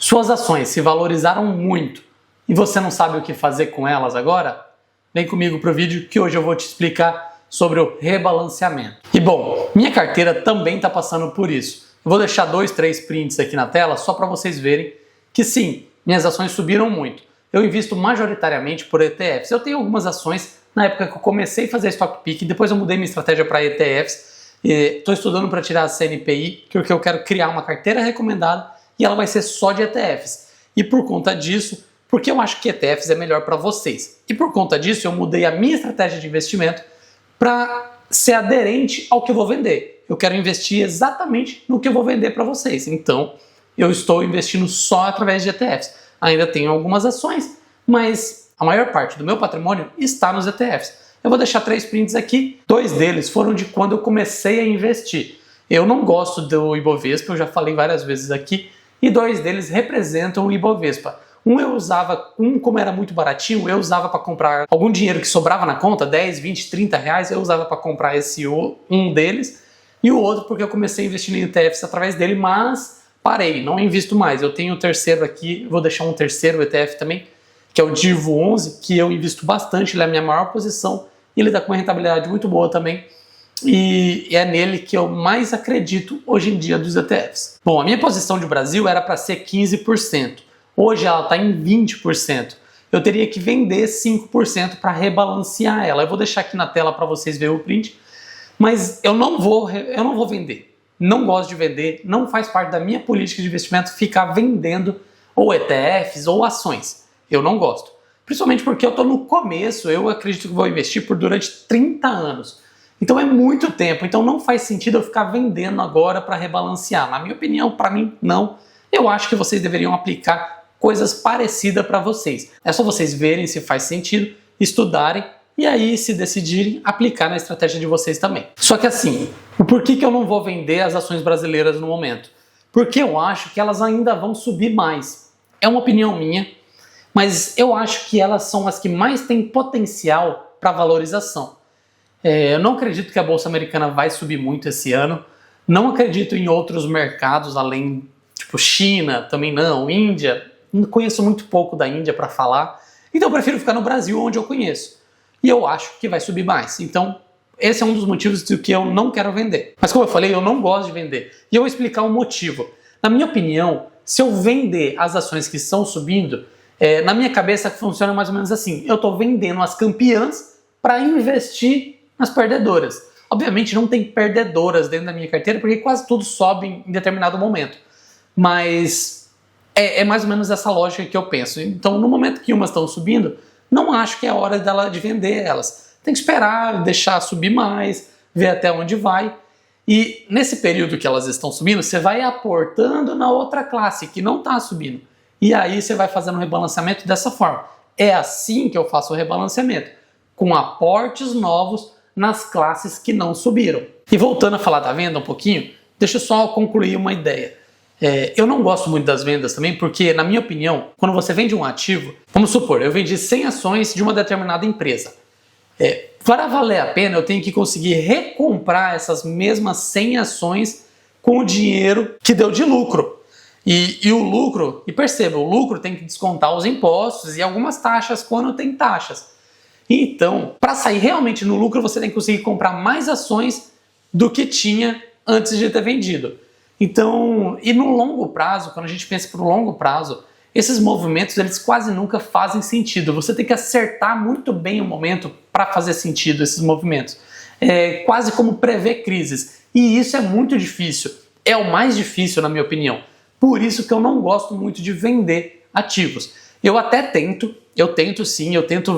Suas ações se valorizaram muito e você não sabe o que fazer com elas agora? Vem comigo para o vídeo que hoje eu vou te explicar sobre o rebalanceamento. E bom, minha carteira também está passando por isso. Eu vou deixar 2, 3 prints aqui na tela só para vocês verem que sim, minhas ações subiram muito. Eu invisto majoritariamente por ETFs. Eu tenho algumas ações na época que eu comecei a fazer Stock Pick, depois eu mudei minha estratégia para ETFs. Estou estudando para tirar a CNPI, porque eu quero criar uma carteira recomendada e ela vai ser só de ETFs. E por conta disso, porque eu acho que ETFs é melhor para vocês. E por conta disso, eu mudei a minha estratégia de investimento para ser aderente ao que eu vou vender. Eu quero investir exatamente no que eu vou vender para vocês. Então, eu estou investindo só através de ETFs. Ainda tenho algumas ações, mas a maior parte do meu patrimônio está nos ETFs. Eu vou deixar 3 prints aqui. 2 deles foram de quando eu comecei a investir. Eu não gosto do Ibovespa, eu já falei várias vezes aqui, e 2 deles representam o Ibovespa. Eu usava, como era muito baratinho, eu usava para comprar algum dinheiro que sobrava na conta, 10, 20, 30 reais, eu usava para comprar um deles, e o outro porque eu comecei a investir em ETFs através dele, mas parei, não invisto mais. Eu tenho o terceiro aqui, vou deixar um terceiro ETF também, que é o Divo 11, que eu invisto bastante, ele é a minha maior posição, e ele dá com uma rentabilidade muito boa também, e é nele que eu mais acredito hoje em dia dos ETFs. Bom, a minha posição de Brasil era para ser 15%. Hoje ela está em 20%. Eu teria que vender 5% para rebalancear ela. Eu vou deixar aqui na tela para vocês verem o print, mas eu não vou vender. Não gosto de vender, não faz parte da minha política de investimento ficar vendendo ou ETFs ou ações. Eu não gosto. Principalmente porque eu estou no começo, eu acredito que vou investir durante 30 anos. Então é muito tempo, então não faz sentido eu ficar vendendo agora para rebalancear. Na minha opinião, para mim, não. Eu acho que vocês deveriam aplicar coisas parecidas para vocês. É só vocês verem se faz sentido, estudarem e aí, se decidirem, aplicar na estratégia de vocês também. Só que assim, o porquê que eu não vou vender as ações brasileiras no momento? Porque eu acho que elas ainda vão subir mais. É uma opinião minha, mas eu acho que elas são as que mais têm potencial para valorização. Eu não acredito que a Bolsa Americana vai subir muito esse ano. Não acredito em outros mercados, além, tipo China, também não, Índia. Não conheço muito pouco da Índia para falar. Então eu prefiro ficar no Brasil, onde eu conheço. E eu acho que vai subir mais. Então esse é um dos motivos do que eu não quero vender. Mas como eu falei, eu não gosto de vender. E eu vou explicar o motivo. Na minha opinião, se eu vender as ações que estão subindo, na minha cabeça funciona mais ou menos assim. Eu estou vendendo as campeãs para investir nas perdedoras. Obviamente não tem perdedoras dentro da minha carteira, porque quase tudo sobe em determinado momento. Mas é mais ou menos essa lógica que eu penso. Então, no momento que umas estão subindo, não acho que é a hora de vender elas. Tem que esperar, deixar subir mais, ver até onde vai. E nesse período que elas estão subindo, você vai aportando na outra classe que não está subindo. E aí você vai fazendo o rebalanceamento dessa forma. É assim que eu faço o rebalanceamento, com aportes novos nas classes que não subiram. E voltando a falar da venda um pouquinho, deixa eu só concluir uma ideia. Eu não gosto muito das vendas também, porque, na minha opinião, quando você vende um ativo, vamos supor, eu vendi 100 ações de uma determinada empresa. Para valer a pena, eu tenho que conseguir recomprar essas mesmas 100 ações com o dinheiro que deu de lucro. E o lucro, e perceba, o lucro tem que descontar os impostos e algumas taxas quando tem taxas. Então, para sair realmente no lucro, você tem que conseguir comprar mais ações do que tinha antes de ter vendido. Então, e no longo prazo, quando a gente pensa para o longo prazo, esses movimentos eles quase nunca fazem sentido. Você tem que acertar muito bem o momento para fazer sentido esses movimentos. É quase como prever crises. E isso é muito difícil. É o mais difícil, na minha opinião. Por isso que eu não gosto muito de vender ativos. Eu até tento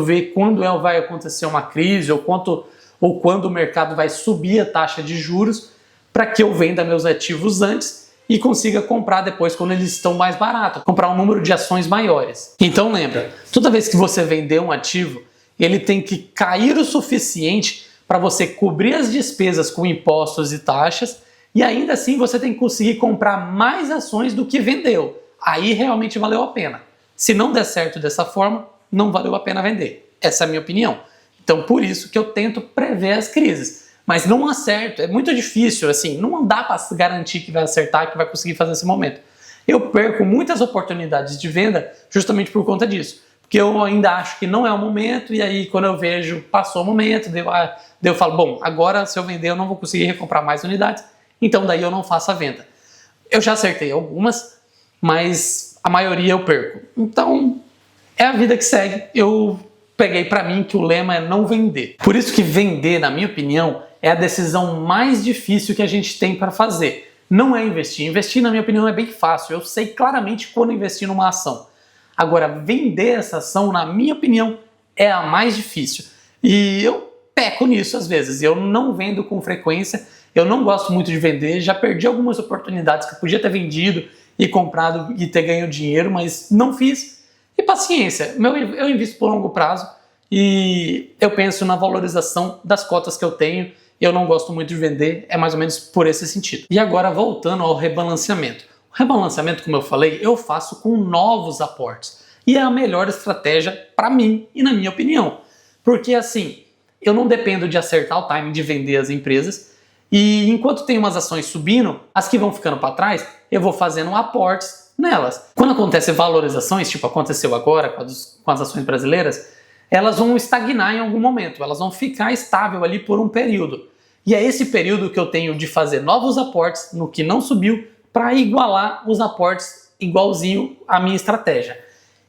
ver quando vai acontecer uma crise ou quando o mercado vai subir a taxa de juros, para que eu venda meus ativos antes e consiga comprar depois quando eles estão mais baratos, comprar um número de ações maiores. Então lembra, toda vez que você vender um ativo, ele tem que cair o suficiente para você cobrir as despesas com impostos e taxas e ainda assim você tem que conseguir comprar mais ações do que vendeu. Aí realmente valeu a pena. Se não der certo dessa forma, não valeu a pena vender. Essa é a minha opinião. Então por isso que eu tento prever as crises. Mas não acerto, é muito difícil, assim, não dá para garantir que vai acertar, que vai conseguir fazer esse momento. eu perco muitas oportunidades de venda justamente por conta disso. Porque eu ainda acho que não é o momento, e aí quando eu vejo, passou o momento, daí eu falo, bom, agora se eu vender eu não vou conseguir recomprar mais unidades, então daí eu não faço a venda. Eu já acertei algumas, mas a maioria eu perco. Então, é a vida que segue. Eu peguei pra mim que o lema é não vender. Por isso que vender, na minha opinião, é a decisão mais difícil que a gente tem para fazer. Não é investir. Investir, na minha opinião, é bem fácil. Eu sei claramente quando investir numa ação. Agora, vender essa ação, na minha opinião, é a mais difícil. E eu peco nisso às vezes. Eu não vendo com frequência. Eu não gosto muito de vender. Já perdi algumas oportunidades que eu podia ter vendido e comprado e ter ganho dinheiro, mas não fiz. E paciência. Eu invisto por longo prazo e eu penso na valorização das cotas que eu tenho. Eu não gosto muito de vender. É mais ou menos por esse sentido. E agora, voltando ao rebalanceamento. Rebalanceamento, como eu falei, eu faço com novos aportes. E é a melhor estratégia para mim e na minha opinião. Porque assim, eu não dependo de acertar o timing de vender as empresas. E enquanto tem umas ações subindo, as que vão ficando para trás, eu vou fazendo aportes nelas. Quando acontece valorizações, tipo aconteceu agora com as ações brasileiras, elas vão estagnar em algum momento. Elas vão ficar estável ali por um período. E é esse período que eu tenho de fazer novos aportes no que não subiu, para igualar os aportes igualzinho à minha estratégia.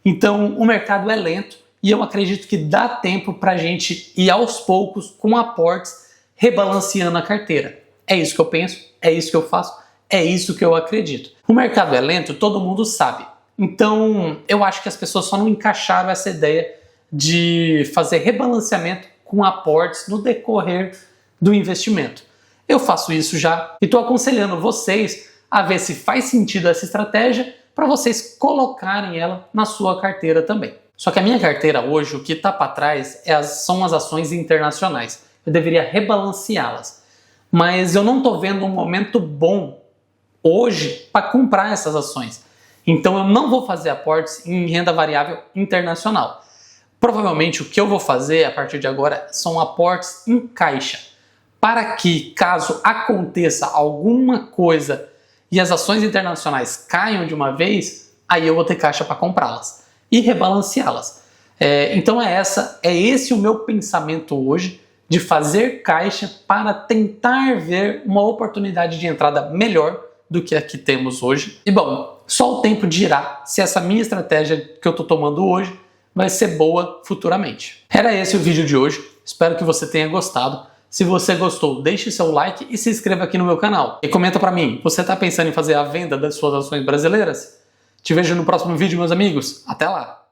Então o mercado é lento e eu acredito que dá tempo para a gente ir aos poucos com aportes rebalanceando a carteira. É isso que eu penso, é isso que eu faço, é isso que eu acredito. O mercado é lento, todo mundo sabe. Então eu acho que as pessoas só não encaixaram essa ideia de fazer rebalanceamento com aportes no decorrer do investimento. Eu faço isso já e estou aconselhando vocês a ver se faz sentido essa estratégia para vocês colocarem ela na sua carteira também. Só que a minha carteira hoje, o que está para trás são as ações internacionais. Eu deveria rebalanceá-las. Mas eu não estou vendo um momento bom hoje para comprar essas ações. Então eu não vou fazer aportes em renda variável internacional. Provavelmente o que eu vou fazer a partir de agora são aportes em caixa. Para que, caso aconteça alguma coisa e as ações internacionais caiam de uma vez, aí eu vou ter caixa para comprá-las e rebalanceá-las. Então é esse o meu pensamento hoje, de fazer caixa para tentar ver uma oportunidade de entrada melhor do que a que temos hoje. E bom, só o tempo dirá se essa minha estratégia que eu estou tomando hoje vai ser boa futuramente. Era esse o vídeo de hoje, espero que você tenha gostado. Se você gostou, deixe seu like e se inscreva aqui no meu canal. E comenta pra mim, você está pensando em fazer a venda das suas ações brasileiras? Te vejo no próximo vídeo, meus amigos. Até lá!